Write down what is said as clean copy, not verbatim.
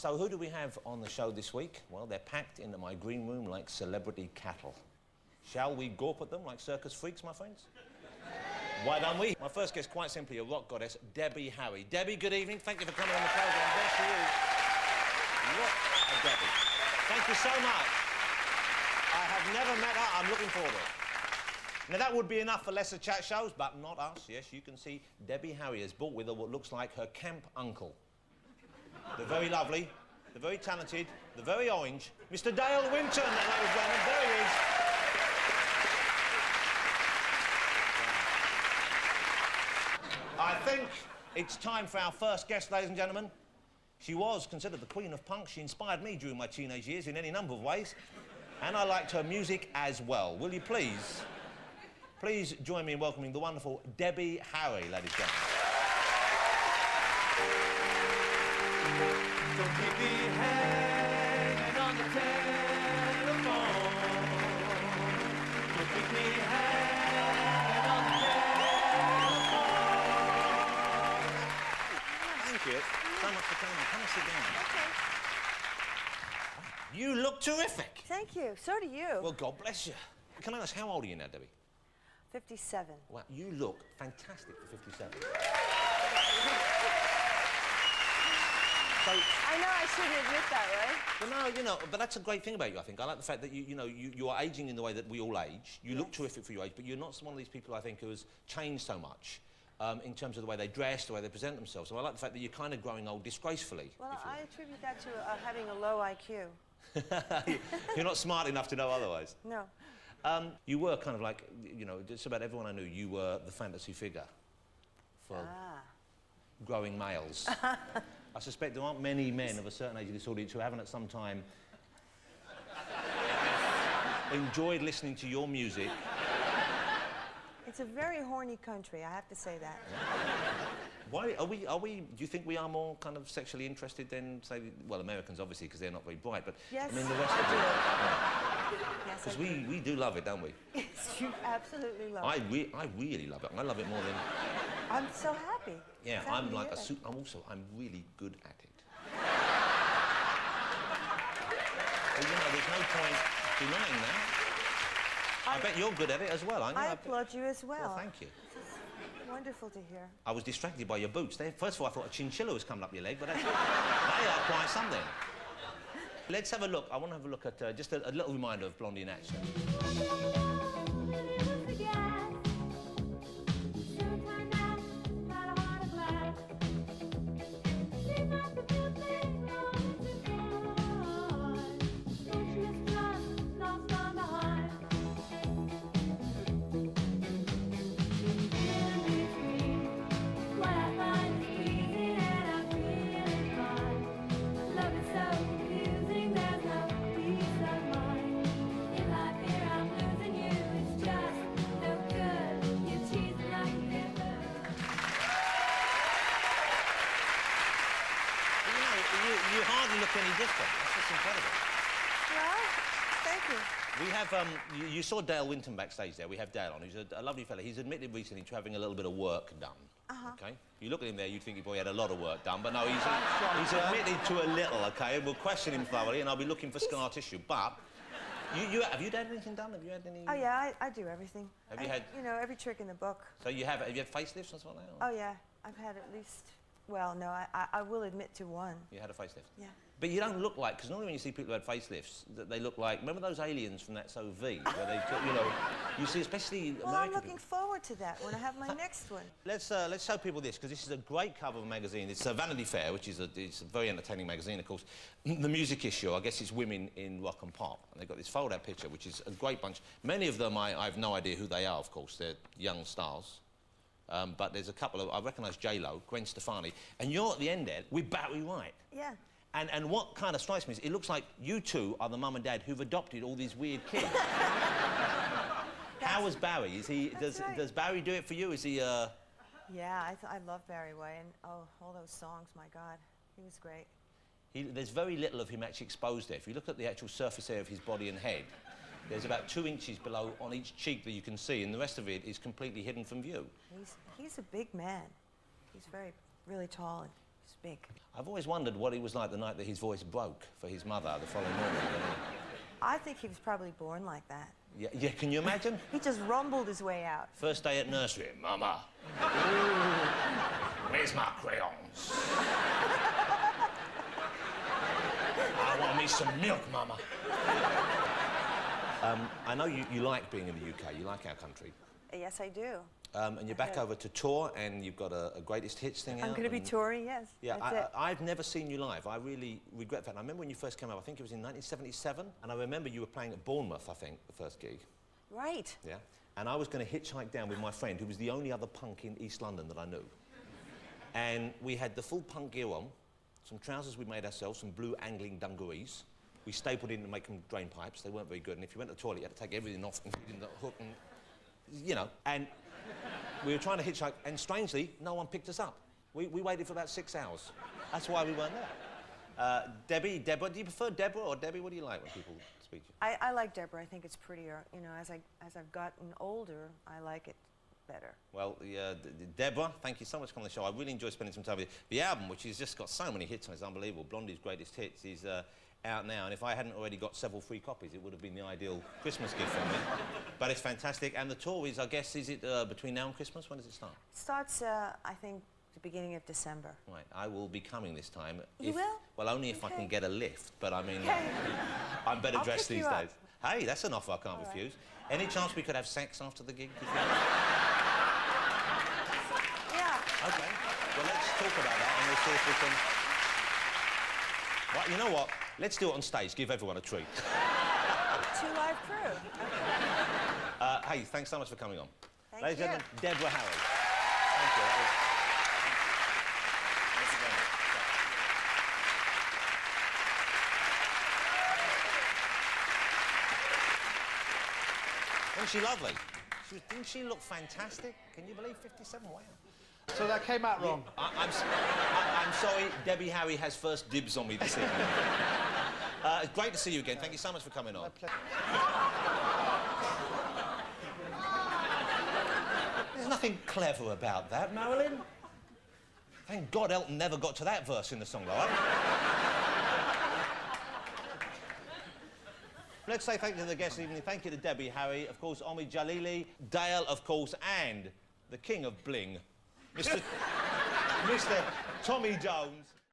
So who do we have on the show this week? Well, they're packed into my green room like celebrity cattle. Shall we gawp at them like circus freaks, my friends? Why don't we? My first guest, quite simply, a rock goddess, Debbie Harry. Debbie, good evening. Thank you for coming on the programme. Bless you. Look at Debbie. Thank you so much. I have never met her. I'm looking forward to it. Now, that would be enough for lesser chat shows, but not us. Yes, you can see Debbie Harry has brought with her what looks like her camp uncle. The very lovely, the very talented, the very orange, Mr. Dale Winton, ladies and gentlemen. There he is. I think it's time for our first guest, ladies and gentlemen. She was considered the queen of punk. She inspired me during my teenage years in any number of ways. And I liked her music as well. Will you please join me in welcoming the wonderful Debbie Harry, ladies and gentlemen. Don't keep me hanging on the telephone. Don't keep me hanging on the telephone. Thank you so much for coming. Come and sit down. Okay. You look terrific. Thank you. So do you. Well, God bless you. Can I ask, how old are you now, Debbie? 57. Well, you look fantastic for 57. So, I know I shouldn't admit that, right? well, no, you know, but that's a great thing about you, I think. I like the fact that you are aging in the way that we all age. You look terrific for your age, but you're not one of these people, I think, who has changed so much in terms of the way they dress, the way they present themselves. So I like the fact that you're kind of growing old disgracefully. Well, I attribute that to having a low IQ. You're not smart enough to know otherwise. No. You were kind of like, you know, just about everyone I knew, you were the fantasy figure for growing males. I suspect there aren't many men of a certain age in this audience who haven't at some time enjoyed listening to your music. It's a very horny country, I have to say that. Why are we, do you think we are more kind of sexually interested than, say, well, Americans obviously, because they're not very bright, but yes, I mean the rest of it. Yes, because we do love it, don't we? Yes, you absolutely love it. I really love it. I love it more than... I'm so happy. Yeah, I'm like I'm really good at it. Well, you know, there's no point denying that. I bet you're good at it as well, aren't you? I applaud you as well. Well, thank you. It's wonderful to hear. I was distracted by your boots. First of all, I thought a chinchilla was coming up your leg, but they are quite something. Let's have a look. I want to have a look at just a little reminder of Blondie in action. You hardly look any different. That's just incredible. Well, thank you. We have, you saw Dale Winton backstage there. We have Dale on, who's a lovely fella. He's admitted recently to having a little bit of work done. Okay? You look at him there, you'd think he probably had a lot of work done, but no, he's admitted to a little, okay? And we'll question him thoroughly, and I'll be looking for scar tissue. But, have you had anything done? Have you had any... Oh, yeah, I do everything. Have you had... You know, every trick in the book. So have you had facelifts or something like that? Oh, yeah. I've had at least... Well, no, I will admit to one. You had a facelift? Yeah. But you don't look like, because normally when you see people who had facelifts, they look like, remember those aliens from That So V, where they, you know, you see especially Well, American I'm looking people. forward to that when I have my next one. Let's show people this, because this is a great cover of a magazine. It's Vanity Fair, which is it's a very entertaining magazine, of course. The music issue, I guess it's women in rock and pop. And they've got this fold-out picture, which is a great bunch. Many of them, I have no idea who they are, of course. They're young stars. But there's a couple of... I recognise J-Lo, Gwen Stefani, and you're at the end there with Barry White. Yeah. And what kind of strikes me is it looks like you two are the mum and dad who've adopted all these weird kids. How is Barry? Is he... Does Barry do it for you? Is he, Yeah, I love Barry White, and all those songs, my God. He was great. There's very little of him actually exposed there. If you look at the actual surface area of his body and head, there's about 2 inches below on each cheek that you can see, and the rest of it is completely hidden from view. He's a big man. He's really tall, and It's big. I've always wondered what he was like the night that his voice broke for his mother the following morning. I think he was probably born like that. Yeah, can you imagine? He just rumbled his way out. First day at nursery, Mama. Where's my crayons? I want me some milk, Mama. I know you like being in the UK. You like our country. Yes, I do. And you're back over to tour, and you've got a greatest hits thing out. I'm going to be touring, yes. Yeah, that's it. I've never seen you live. I really regret that. I remember when you first came out, I think it was in 1977, and I remember you were playing at Bournemouth, I think, the first gig. Right. Yeah. And I was going to hitchhike down with my friend, who was the only other punk in East London that I knew. And we had the full punk gear on, some trousers we made ourselves, some blue angling dungarees. We stapled in to make them drain pipes. They weren't very good. And if you went to the toilet, you had to take everything off and put in the hook and, you know. And we were trying to hitchhike, and strangely, no one picked us up. We waited for about 6 hours. That's why we weren't there. Deborah, do you prefer Deborah or Debbie? What do you like when people speak to you? I like Deborah. I think it's prettier. You know, as I've gotten older, I like it better. Well, Deborah, thank you so much for coming on the show. I really enjoyed spending some time with you. The album, which has just got so many hits on it, it's unbelievable. Blondie's Greatest Hits is out now, and if I hadn't already got several free copies, it would have been the ideal Christmas gift for me. But it's fantastic, and the tour is, I guess, is it between now and Christmas? When does it start? It starts, I think, the beginning of December. Right, I will be coming this time. You will? Well, only if I can get a lift, but I mean, Okay. I'm better I'll dressed pick these you up. days. Hey, that's an offer I can't All right. refuse. Any chance we could have sex after the gig? Yeah. Okay, well, let's talk about that, and we'll see if we can... Well, you know what? Let's do it on stage. Give everyone a treat. 2 live crew. Okay. Hey, thanks so much for coming on. Thank Ladies you. and gentlemen, Deborah Harry. Thank you. Thank you very much. Wasn't she lovely? Didn't she look fantastic? Can you believe 57? Wow. So that came out wrong. I'm sorry, Debbie Harry has first dibs on me this evening. It's great to see you again. Thank you so much for coming on. There's nothing clever about that, Marilyn. Thank God Elton never got to that verse in the song, though. Let's say thank you to the guests this evening. Thank you to Debbie Harry, of course, Omi Jalili, Dale, of course, and the king of bling, Mr. Tommy Jones.